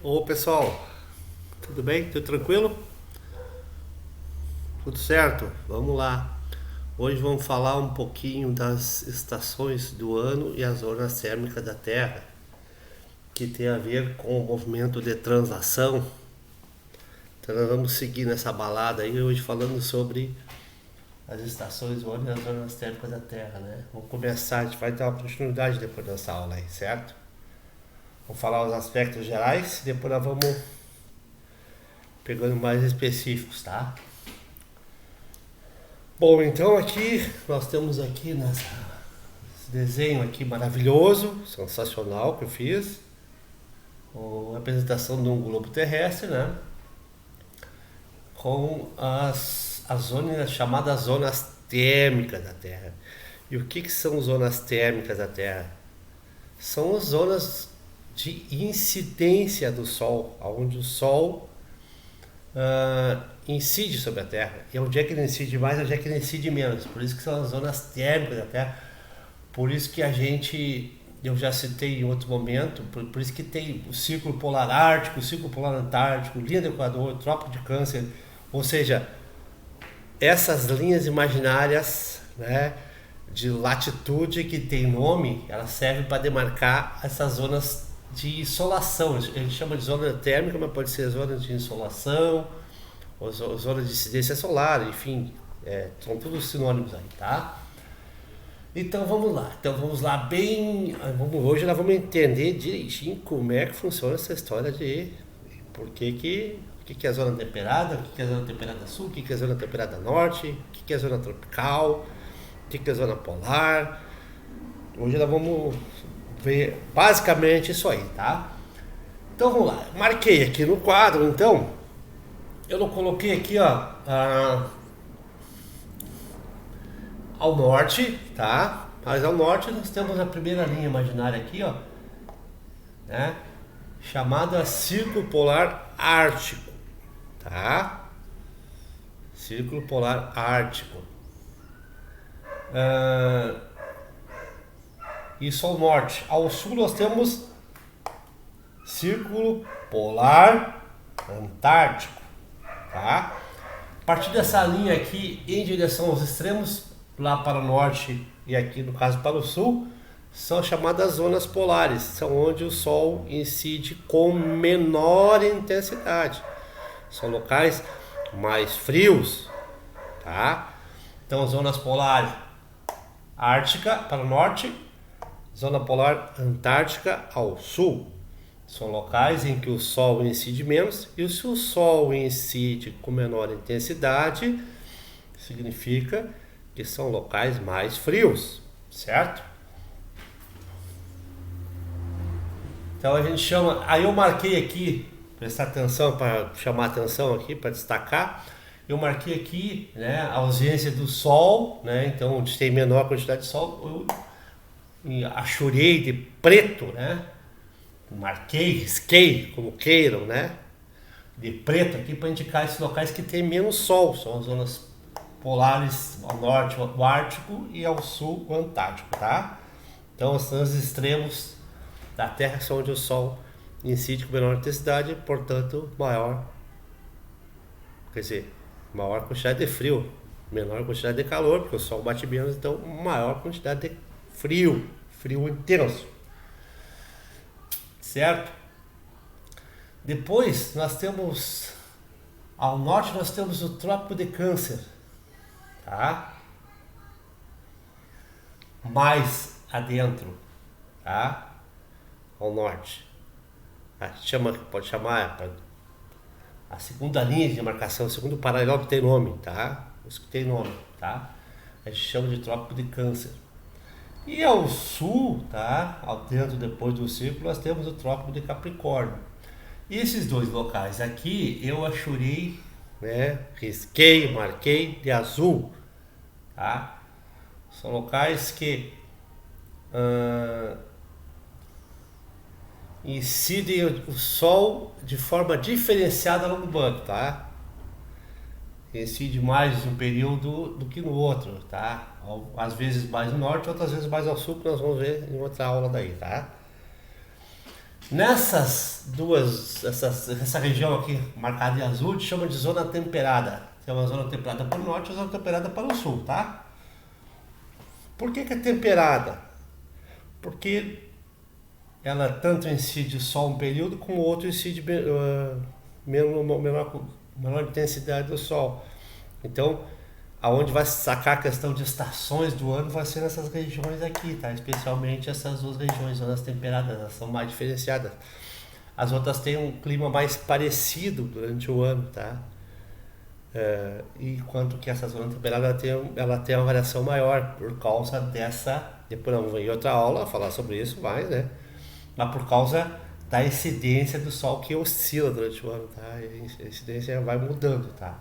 Ô pessoal, tudo bem? Tudo tranquilo? Tudo certo? Vamos lá. Hoje vamos falar um pouquinho das estações do ano e as zonas térmicas da Terra, que tem a ver com o movimento de translação. Então nós vamos seguir nessa balada aí hoje falando sobre as estações do ano e as zonas térmicas da Terra, né? Vamos começar, a gente vai ter uma continuidade depois dessa aula aí, certo? Vamos falar os aspectos gerais e depois nós vamos pegando mais específicos, tá? Bom, então aqui nós temos aqui esse desenho aqui maravilhoso, sensacional que eu fiz, a apresentação de um globo terrestre, né? Com as zonas chamadas zonas térmicas da Terra. E o que são zonas térmicas da Terra? São as zonas de incidência do Sol, onde o Sol incide sobre a Terra. E onde é que ele incide mais, onde é que ele incide menos. Por isso que são as zonas térmicas da Terra. Por isso que eu já citei em outro momento, por isso que tem o Círculo Polar Ártico, o Círculo Polar Antártico, linha do Equador, Trópico de Câncer. Ou seja, essas linhas imaginárias, né, de latitude que tem nome, elas servem para demarcar essas zonas de insolação. A gente chama de zona térmica, mas pode ser zona de insolação, ou zona de incidência solar, enfim, são todos sinônimos aí, tá? Então vamos lá hoje nós vamos entender direitinho como é que funciona essa história de por que é a zona temperada, o que é a zona temperada sul, o que é a zona temperada norte, o que é a zona tropical, o que é a zona polar. Hoje nós vamos ver basicamente isso aí, tá? Então vamos lá, marquei aqui no quadro, então eu não coloquei aqui, ó, ao norte, tá? Mas ao norte nós temos a primeira linha imaginária aqui, ó, né? Chamada Círculo Polar Ártico, tá? Círculo Polar Ártico. Isso ao norte. Ao sul nós temos Círculo Polar Antártico, tá? A partir dessa linha aqui em direção aos extremos, lá para o norte e aqui no caso para o sul, são chamadas zonas polares, são onde o Sol incide com menor intensidade. São locais mais frios, tá? Então zonas polares Ártica para o norte, zona polar Antártica ao sul. São locais em que o Sol incide menos, e se o Sol incide com menor intensidade, significa que são locais mais frios, certo? Então a gente chama, aí eu marquei aqui, prestar atenção, para chamar atenção aqui, para destacar, eu marquei aqui, né, a ausência do Sol, né, então onde tem menor quantidade de Sol, eu achurei de preto, né, marquei, risquei, como queiram, né, de preto aqui para indicar esses locais que tem menos Sol, são as zonas polares ao norte o Ártico e ao sul o Antártico, tá? Então são os extremos da Terra são onde o Sol incide com menor intensidade, portanto maior quantidade de frio, menor quantidade de calor, porque o Sol bate menos, então maior quantidade de frio intenso, certo? Depois nós temos ao norte nós temos o Trópico de Câncer, tá? Mais adentro, tá? Ao norte, pode chamar a segunda linha de demarcação, o segundo paralelo que tem nome, tá? Os que tem nome, tá? A gente chama de Trópico de Câncer. E ao sul, tá? Ao dentro depois do círculo, nós temos o Trópico de Capricórnio. E esses dois locais aqui eu achurei, né? Risquei, marquei de azul, tá? São locais que incide o Sol de forma diferenciada no banco, tá? Incide mais em um período do que no outro, tá? Às vezes mais no norte, outras vezes mais ao sul, que nós vamos ver em outra aula daí, tá? essa região aqui marcada em azul, a gente chama de zona temperada. Tem uma zona temperada para o norte e uma zona temperada para o sul, tá? Por que é temperada? Porque ela tanto incide só um período, como o outro incide menor intensidade do sol. Então, aonde vai sacar a questão de estações do ano vai ser nessas regiões aqui, tá? Especialmente essas duas regiões, zonas temperadas, elas são mais diferenciadas. As outras têm um clima mais parecido durante o ano, tá? Enquanto que essa zona temperada ela tem uma variação maior por causa dessa. Depois vamos em outra aula falar sobre isso mais, né? Mas por causa da incidência do sol que oscila durante o ano, tá? E a incidência vai mudando, tá?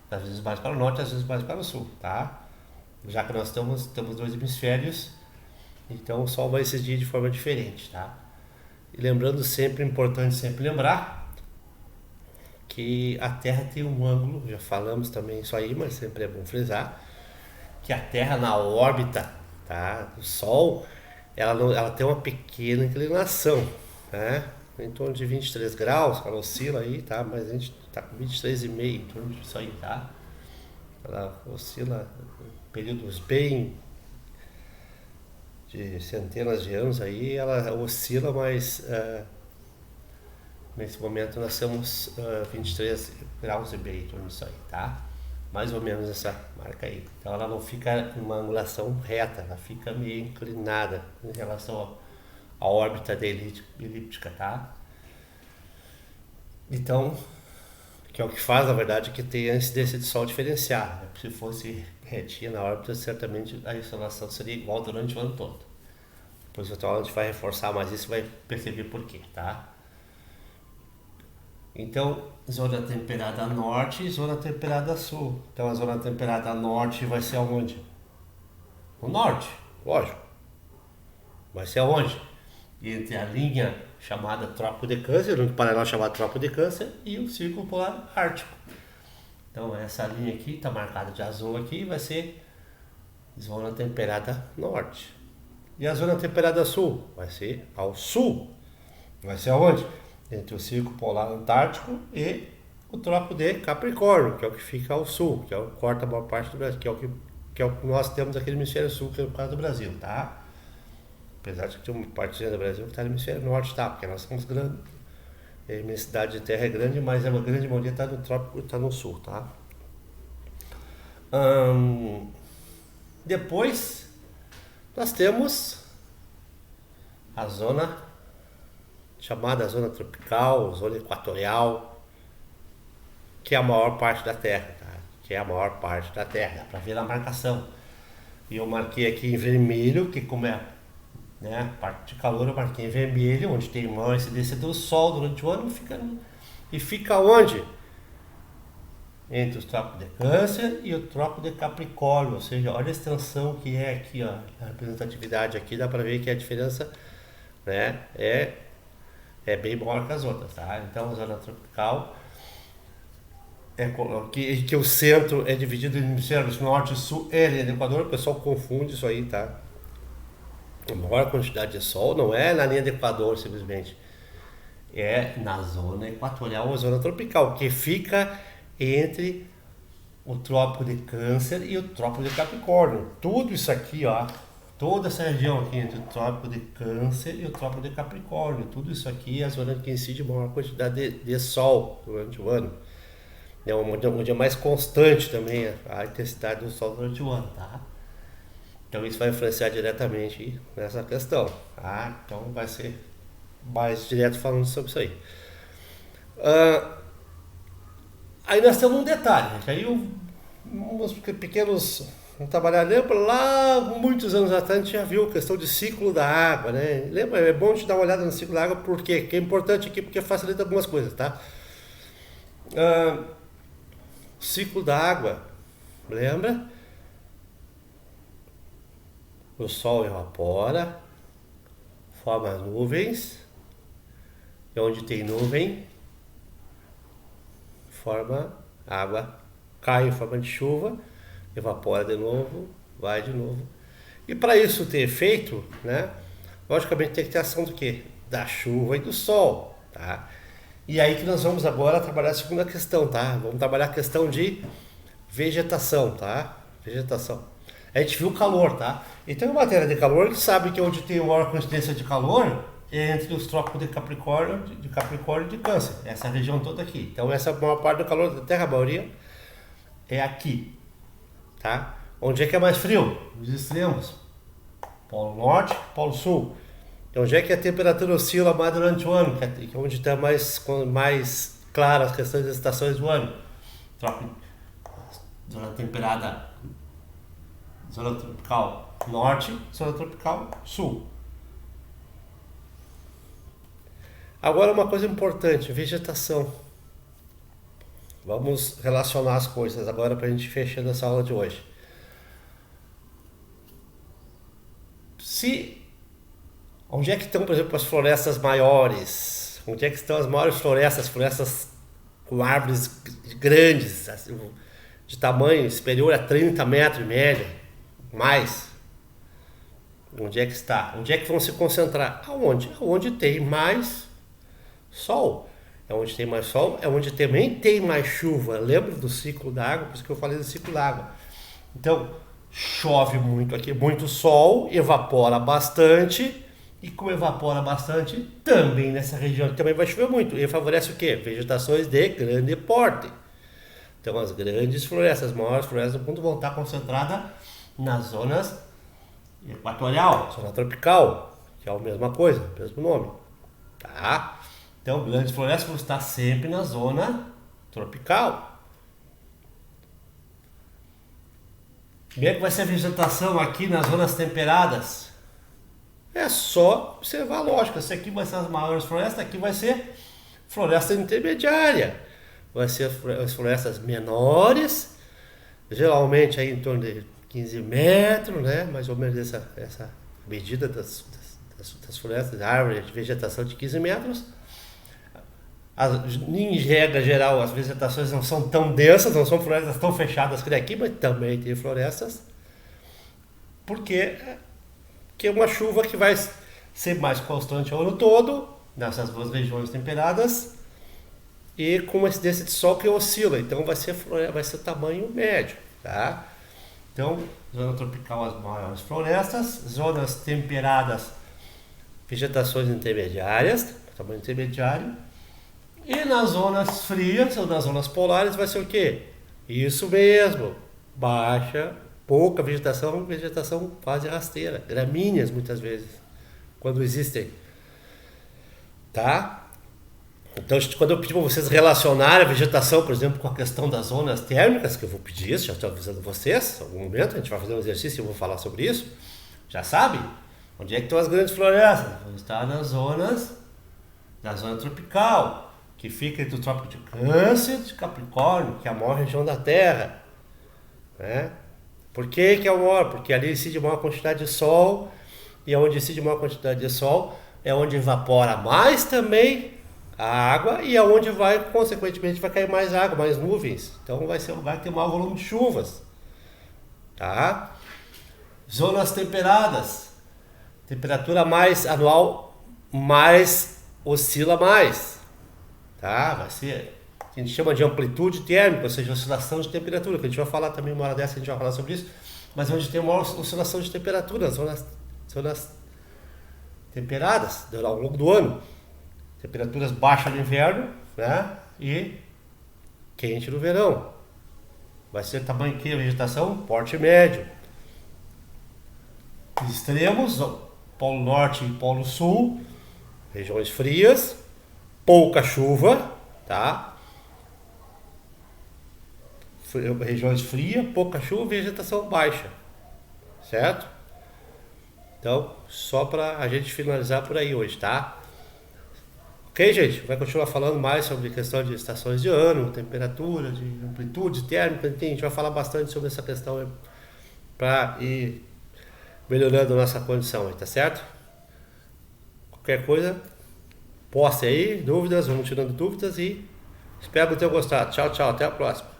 Às vezes mais para o norte, às vezes mais para o sul, tá? Já que nós temos dois hemisférios, então o sol vai incidir de forma diferente, tá? E lembrando sempre, importante sempre lembrar que a Terra tem um ângulo, já falamos também isso aí, mas sempre é bom frisar, que a Terra na órbita, tá, do Sol, ela tem uma pequena inclinação, né? Em torno de 23 graus, ela oscila aí, tá? Mas a gente tá com 23,5 em torno disso aí, tá? Ela oscila em períodos bem de centenas de anos aí, ela oscila, mas nesse momento nós temos 23 graus e meio em torno disso aí, tá? Mais ou menos essa marca aí. Então ela não fica em uma angulação reta, ela fica meio inclinada em relação à órbita da elíptica, tá? Então, que é o que faz, na verdade, que tem a incidência de sol diferenciada, né? Se fosse retinha na órbita, certamente a insolação seria igual durante o ano todo. Depois outra aula a gente vai reforçar mais isso, vai perceber por quê, tá? Então, zona temperada norte e zona temperada sul. Então, a zona temperada norte vai ser aonde? No norte, lógico. Vai ser aonde? Entre a linha chamada Trópico de Câncer, um paralelo chamado Trópico de Câncer, e o Círculo Polar Ártico. Então, essa linha aqui está marcada de azul aqui, vai ser zona temperada norte. E a zona temperada sul? Vai ser ao sul. Vai ser aonde? Entre o Círculo Polar Antártico e o Trópico de Capricórnio, que é o que fica ao sul, que é o que corta a maior parte do Brasil, que é o que nós temos aqui no hemisfério sul, que é o caso do Brasil, tá? Apesar de que tem uma parte do Brasil que está no hemisfério norte, tá? Porque nós somos grandes, a imensidade de terra é grande, mas a grande maioria está no trópico e está no sul, tá? Depois nós temos a zona chamada zona tropical, zona equatorial, que é a maior parte da Terra, tá? Que é a maior parte da Terra, dá para ver a marcação. E eu marquei aqui em vermelho, que como é, né, parte de calor eu marquei em vermelho, onde tem maior incidência do Sol durante o ano, fica onde? Entre o Trópico de Câncer e o Trópico de Capricórnio, ou seja, olha a extensão que é aqui, ó, a representatividade aqui, dá para ver que a diferença, né, é bem maior que as outras, tá? Então a zona tropical que o centro é dividido em hemisférios norte e sul e linha do Equador, o pessoal confunde isso aí, tá? A maior quantidade de sol não é na linha do Equador simplesmente, é na zona equatorial ou zona tropical, que fica entre o Trópico de Câncer e o Trópico de Capricórnio. Tudo isso aqui, ó, toda essa região aqui entre o Trópico de Câncer e o Trópico de Capricórnio, tudo isso aqui é a zona que incide maior quantidade de sol durante o ano. É onde é mais constante também a intensidade do sol durante o ano, tá? Então isso vai influenciar diretamente nessa questão, tá? Então vai ser mais direto falando sobre isso aí. Aí nós temos um detalhe, que aí uns pequenos, vamos trabalhar, lembra lá muitos anos atrás a gente já viu a questão de ciclo da água, né? Lembra? É bom a gente dar uma olhada no ciclo da água, por quê? Que é importante aqui porque facilita algumas coisas, tá? Ciclo da água, lembra? O sol evapora, forma as nuvens, e onde tem nuvem, forma água, cai em forma de chuva, evapora de novo, vai de novo. E para isso ter efeito, né? Logicamente tem que ter ação do quê? da chuva e do sol, tá? E aí que nós vamos agora trabalhar a segunda questão, tá? Vamos trabalhar a questão de vegetação, tá? Vegetação. A gente viu o calor, tá? Então, em matéria de calor, a gente sabe que onde tem maior coincidência de calor é entre os trópicos de Capricórnio e de Câncer. Essa região toda aqui. Então, essa maior parte do calor da Terra, a maioria, é aqui, tá? Onde é que é mais frio? Os extremos. Polo Norte, Polo Sul. Então, onde é que a temperatura oscila mais durante o ano? Que é onde está mais claras as questões das estações do ano. Zona temperada, zona tropical norte, zona tropical sul. Agora uma coisa importante, vegetação. Vamos relacionar as coisas agora para a gente fechar essa aula de hoje. Onde é que estão, por exemplo, as florestas maiores? Onde é que estão as maiores florestas? Florestas com árvores grandes, assim, de tamanho superior a 30 metros em média, mais. Onde é que está? Onde é que vão se concentrar? Aonde? Onde tem mais sol. É onde tem mais sol, é onde também tem mais chuva. Lembra do ciclo da água? Por isso que eu falei do ciclo da água. Então, chove muito aqui, muito sol, evapora bastante. E como evapora bastante, também nessa região também vai chover muito. E favorece o quê? Vegetações de grande porte. Então, as grandes florestas, as maiores florestas do mundo vão estar concentradas nas zonas equatorial, zona tropical, que é a mesma coisa, o mesmo nome. Tá? Então, grandes florestas vão estar sempre na zona tropical. Como é que vai ser a vegetação aqui nas zonas temperadas? É só observar a lógica. Se aqui vai ser as maiores florestas, aqui vai ser floresta intermediária. Vai ser as florestas menores, geralmente aí em torno de 15 metros, né? Mais ou menos essa medida das florestas, árvores de vegetação de 15 metros. Em regra geral, as vegetações não são tão densas, não são florestas tão fechadas que daqui, mas também tem florestas, porque é uma chuva que vai ser mais constante o ano todo, nessas duas regiões temperadas, e com uma incidência de sol que oscila, então vai ser tamanho médio, tá? Então, zona tropical, as maiores florestas, zonas temperadas, vegetações intermediárias, tamanho intermediário, e nas zonas frias, ou nas zonas polares, vai ser o quê? Isso mesmo, pouca vegetação quase rasteira, gramíneas muitas vezes, quando existem, tá? Então, quando eu pedir para vocês relacionarem a vegetação, por exemplo, com a questão das zonas térmicas, que eu vou pedir isso, já estou avisando vocês, em algum momento a gente vai fazer um exercício e eu vou falar sobre isso, já sabe? Onde é que estão as grandes florestas? Vão estar nas zonas da zona tropical, que fica entre o Trópico de Câncer e de Capricórnio, que é a maior região da Terra, né? Por que é o maior? Porque ali incide maior quantidade de sol, e onde incide maior quantidade de sol é onde evapora mais também a água e aonde consequentemente, vai cair mais água, mais nuvens. Então vai ser um lugar que tem maior volume de chuvas. Tá? Zonas temperadas. Temperatura mais anual, mais oscila mais. Tá? Vai ser o que a gente chama de amplitude térmica, ou seja, oscilação de temperatura, que a gente vai falar também uma hora dessa, a gente vai falar sobre isso. Mas onde tem maior oscilação de temperatura, zonas temperadas ao longo do ano. Temperaturas baixas no inverno, né? E quente no verão. Vai ser tamanho que a vegetação? Porte médio. Extremos, Polo Norte e Polo Sul, regiões frias, pouca chuva, tá? Regiões frias, pouca chuva, vegetação baixa, certo? Então, só para a gente finalizar por aí hoje, tá? Ok, gente? Vai continuar falando mais sobre questão de estações de ano, temperatura, de amplitude térmica, enfim, a gente vai falar bastante sobre essa questão para ir melhorando a nossa condição aí, tá certo? Qualquer coisa, poste aí, dúvidas, vamos tirando dúvidas e espero que tenham gostado. Tchau, tchau, até a próxima.